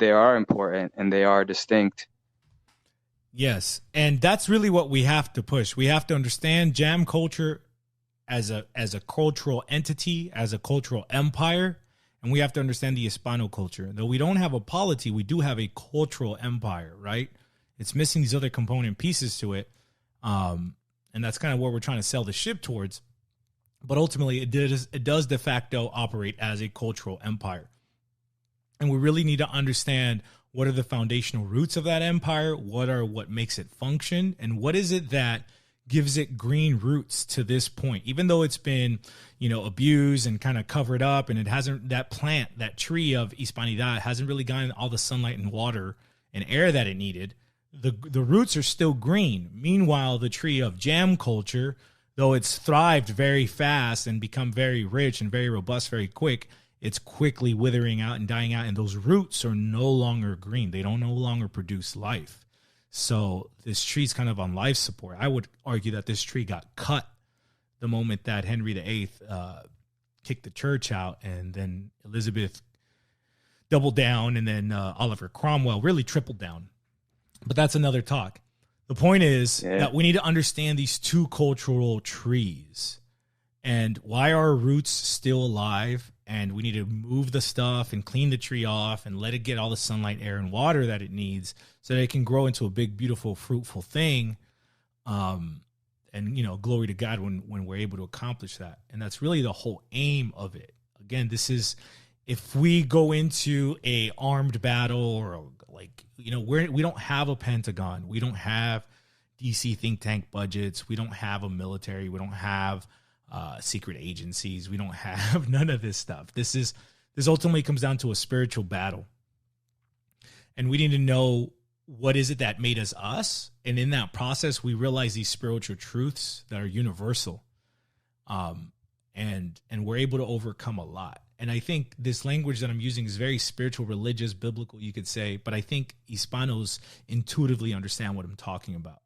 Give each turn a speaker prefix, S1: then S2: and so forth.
S1: they are important and they are distinct.
S2: Yes, and that's really what we have to push. We have to understand jam culture as a cultural entity, as a cultural empire, and we have to understand the Hispano culture. Though we don't have a polity, we do have a cultural empire, right? It's missing these other component pieces to it, and that's kind of what we're trying to sell the ship towards. But ultimately, it does de facto operate as a cultural empire, and we really need to understand what are the foundational roots of that empire, what makes it function, and what is it that gives it green roots to this point, even though it's been, abused and kind of covered up, and it hasn't, that tree of Hispanidad hasn't really gotten all the sunlight and water and air that it needed. The roots are still green. Meanwhile, the tree of jam culture, though it's thrived very fast and become very rich and very robust very quick, it's quickly withering out and dying out, and those roots are no longer green. They don't no longer produce life. So this tree's kind of on life support. I would argue that this tree got cut the moment that Henry VIII kicked the church out, and then Elizabeth doubled down, and then Oliver Cromwell really tripled down. But that's another talk. The point is that we need to understand these two cultural trees and why our roots still alive, and we need to move the stuff and clean the tree off and let it get all the sunlight, air, and water that it needs so that it can grow into a big, beautiful, fruitful thing. And, glory to God when we're able to accomplish that. And that's really the whole aim of it. Again, this is, if we go into a armed battle or we don't have a Pentagon. We don't have DC think tank budgets. We don't have a military. We don't have secret agencies. We don't have none of this stuff. This ultimately comes down to a spiritual battle. And we need to know what is it that made us us. And in that process, we realize these spiritual truths that are universal. And we're able to overcome a lot. And I think this language that I'm using is very spiritual, religious, biblical, you could say. But I think Hispanos intuitively understand what I'm talking about.